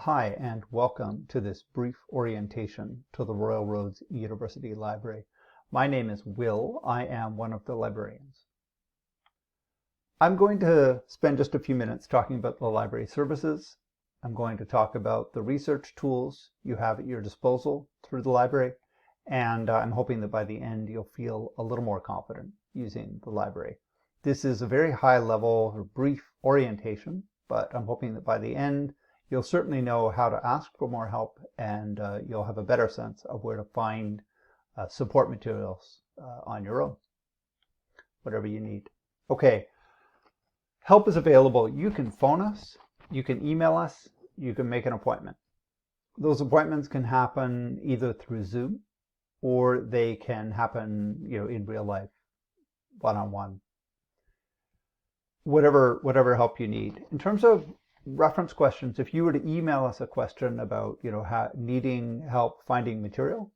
Hi, and welcome to this brief orientation to the Royal Roads University Library. My name is Will. I am one of the librarians. I'm going to spend just a few minutes talking about the library services. I'm going to talk about the research tools you have at your disposal through the library, and I'm hoping that by the end you'll feel a little more confident using the library. This is a very high level or brief orientation, but I'm hoping that by the end you'll certainly know how to ask for more help, and you'll have a better sense of where to find support materials on your own, whatever you need. Okay, help is available. You can phone us, you can email us, you can make an appointment. Those appointments can happen either through Zoom or they can happen, in real life, one-on-one. Whatever help you need. In terms of reference questions, if you were to email us a question about needing help finding material,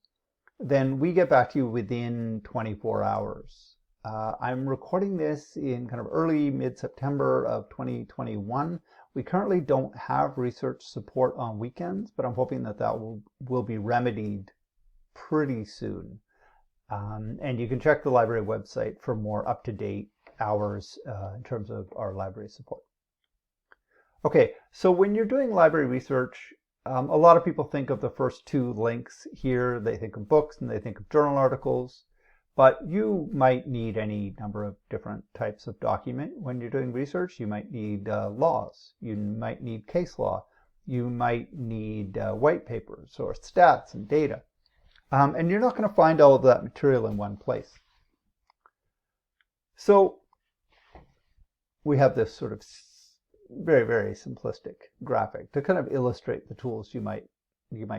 then we get back to you within 24 hours. I'm recording this in kind of early mid-September of 2021. We currently don't have research support on weekends, but I'm hoping that will be remedied pretty soon. And you can check the library website for more up-to-date hours in terms of our library support. Okay, so when you're doing library research, a lot of people think of the first two links here. They think of books and they think of journal articles, but you might need any number of different types of document. When you're doing research, you might need laws, you might need case law, you might need white papers or stats and data. And you're not going to find all of that material in one place. So we have this sort of very, very simplistic graphic to kind of illustrate the tools you might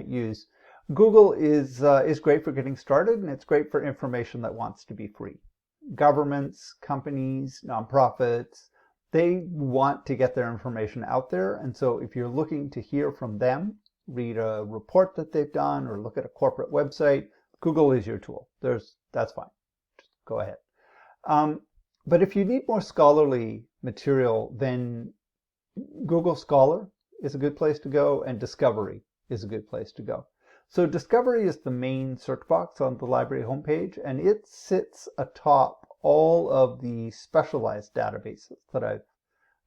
use. Google is great for getting started, and it's great for information that wants to be free. Governments, companies, nonprofits, they want to get their information out there, and so if you're looking to hear from them, read a report that they've done, or look at a corporate website, Google is your tool. That's fine. Just go ahead. But if you need more scholarly material, then Google Scholar is a good place to go, and Discovery is a good place to go. So Discovery is the main search box on the library homepage, and it sits atop all of the specialized databases that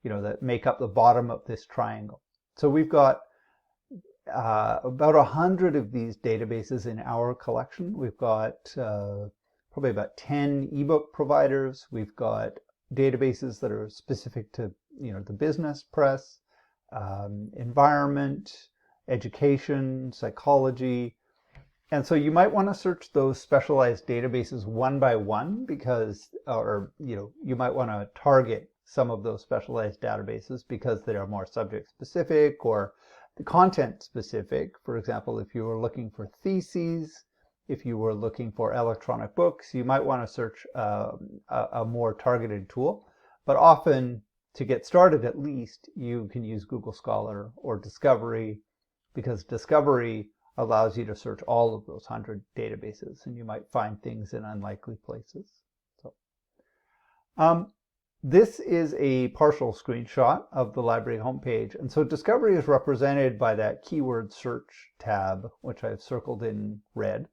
that make up the bottom of this triangle. So we've got about 100 of these databases in our collection. We've got probably about 10 ebook providers. We've got databases that are specific to the business press, environment, education, psychology. And so you might want to search those specialized databases one by one you might want to target some of those specialized databases because they are more subject specific or content specific. For example, if you were looking for theses, if you were looking for electronic books, you might want to search a more targeted tool. But often, to get started at least, you can use Google Scholar or Discovery, because Discovery allows you to search all of those 100 databases, and you might find things in unlikely places. So, this is a partial screenshot of the library homepage, and so Discovery is represented by that keyword search tab, which I've circled in red.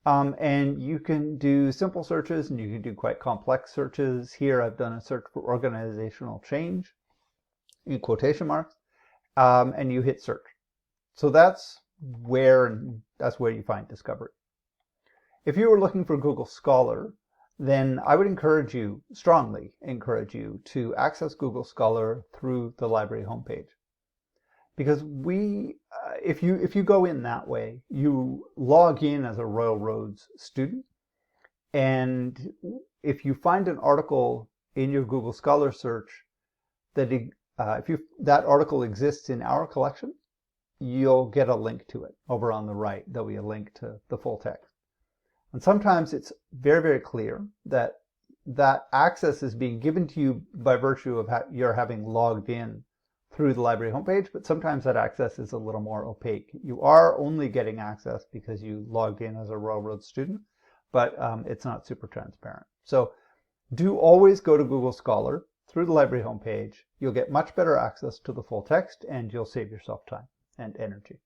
And you can do simple searches and you can do quite complex searches. Here I've done a search for organizational change in quotation marks, and you hit search. So that's where you find Discovery. If you were looking for Google Scholar, then I would strongly encourage you to access Google Scholar through the library homepage. Because if you go in that way, you log in as a Royal Roads student, and if you find an article in your Google Scholar search that that article exists in our collection, you'll get a link to it over on the right. There'll be a link to the full text. And sometimes it's very, very clear that access is being given to you by virtue of your having logged in through the library homepage, but sometimes that access is a little more opaque. You are only getting access because you logged in as a Royal Roads student, but it's not super transparent. So do always go to Google Scholar. through the library homepage, you'll get much better access to the full text and you'll save yourself time and energy.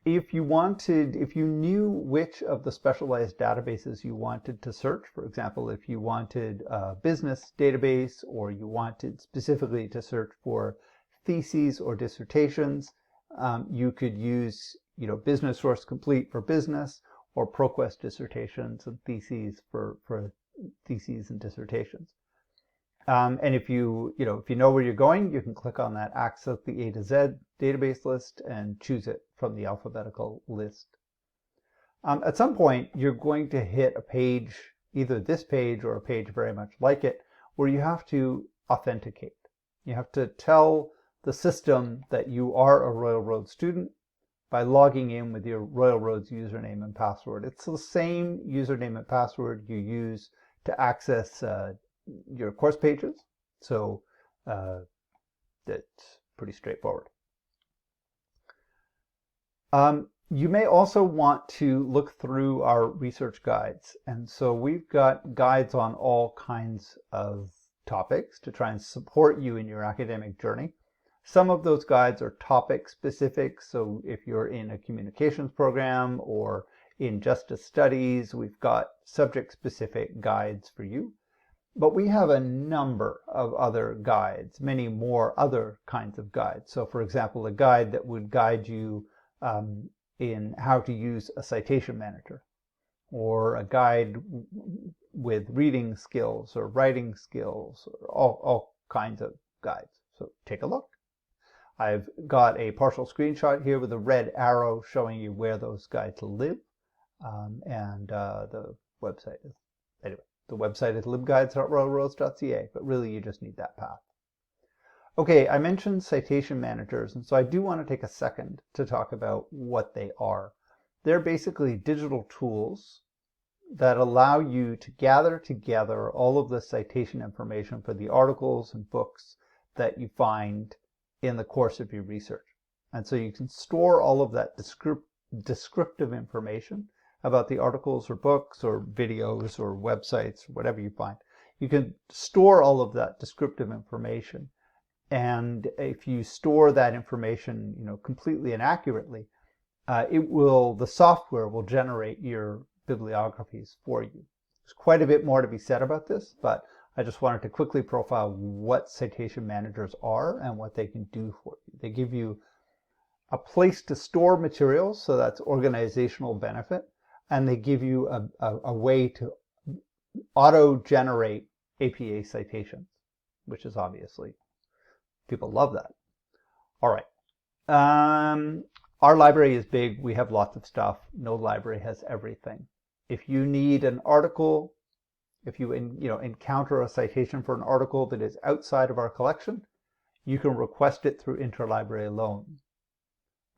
If you knew which of the specialized databases you wanted to search, for example, if you wanted a business database or you wanted specifically to search for theses or dissertations, you could use Business Source Complete for business or ProQuest dissertations and theses for theses and dissertations. And if you know where you're going, you can click on that Access the A to Z database list and choose it from the alphabetical list. At some point, you're going to hit a page, either this page or a page very much like it, where you have to authenticate. You have to tell the system that you are a Royal Roads student by logging in with your Royal Roads username and password. It's the same username and password you use to access your course pages, so that's pretty straightforward. You may also want to look through our research guides, and so we've got guides on all kinds of topics to try and support you in your academic journey. Some of those guides are topic specific, so if you're in a communications program or in justice studies, we've got subject specific guides for you. But we have a number of other guides, many more other kinds of guides. So for example, a guide that would guide you in how to use a citation manager, or a guide with reading skills or writing skills, or all kinds of guides. So take a look. I've got a partial screenshot here with a red arrow showing you where those guides live, and the website is, anyway. The website is libguides.royalroads.ca, but really you just need that path. Okay, I mentioned citation managers, and so I do want to take a second to talk about what they are. They're basically digital tools that allow you to gather together all of the citation information for the articles and books that you find in the course of your research. And so you can store all of that descriptive information about the articles or books or videos or websites, or whatever you find. You can store all of that descriptive information. And if you store that information, completely and accurately, the software will generate your bibliographies for you. There's quite a bit more to be said about this, but I just wanted to quickly profile what citation managers are and what they can do for you. They give you a place to store materials, so that's organizational benefit. And they give you a way to auto-generate APA citations, which is obviously, people love that. All right. Our library is big. We have lots of stuff. No library has everything. If you need an article, if you encounter a citation for an article that is outside of our collection, you can request it through interlibrary loan.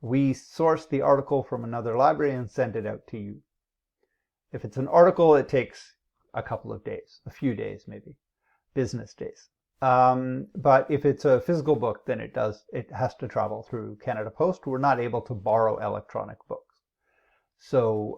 We source the article from another library and send it out to you. If it's an article, it takes a couple of days, a few days maybe, business days. But if it's a physical book, then it has to travel through Canada Post. We're not able to borrow electronic books. So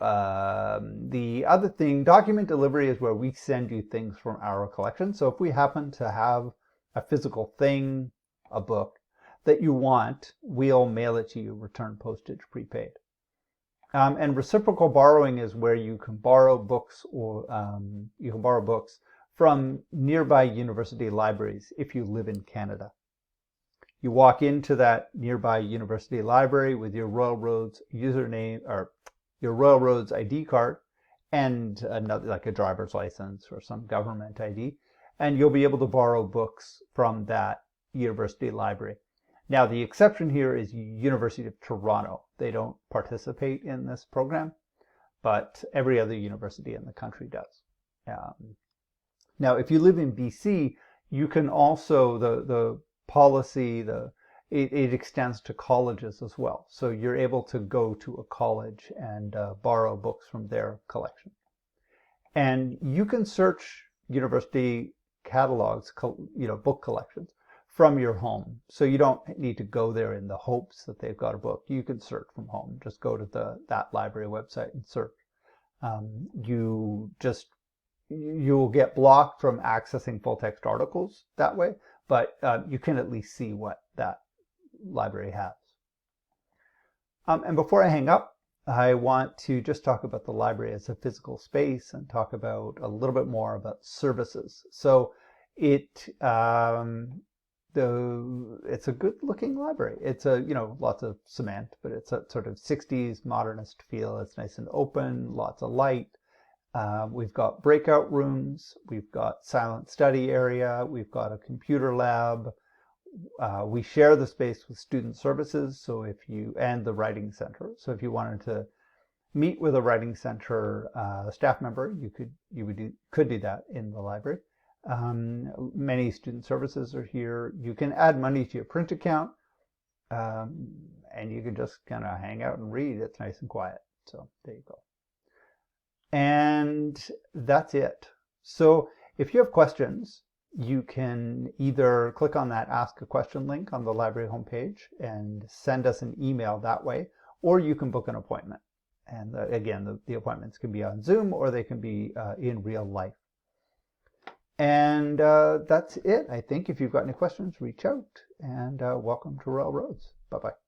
the other thing, document delivery, is where we send you things from our collection. So if we happen to have a physical thing, a book, that you want, we'll mail it to you, return postage prepaid. And reciprocal borrowing is where you can borrow books, or from nearby university libraries if you live in Canada. You walk into that nearby university library with your Royal Roads username or your Royal Roads ID card and another, like a driver's license or some government ID, and you'll be able to borrow books from that university library. Now, the exception here is University of Toronto. They don't participate in this program, but every other university in the country does. Now, if you live in BC, you can also, the policy, it extends to colleges as well. So you're able to go to a college and borrow books from their collection. And you can search university catalogs, book collections, from your home. So you don't need to go there in the hopes that they've got a book. You can search from home. Just go to that library website and search. You just you'll get blocked from accessing full text articles that way, but you can at least see what that library has. And before I hang up, I want to just talk about the library as a physical space and talk about a little bit more about services. So it's a good looking library. It's lots of cement, but it's a sort of 60s modernist feel. It's nice and open, lots of light. We've got breakout rooms, we've got silent study area, we've got a computer lab. We share the space with student services, and the writing center. So if you wanted to meet with a writing center staff member, you could do that in the library. Many student services are here. You can add money to your print account, and you can just kind of hang out and read. It's nice and quiet. So there you go. And that's it. So if you have questions, you can either click on that Ask a Question link on the library homepage and send us an email that way, or you can book an appointment. And again, the appointments can be on Zoom or they can be in real life. And that's it, I think. If you've got any questions, reach out, and welcome to Royal Roads. Bye-bye.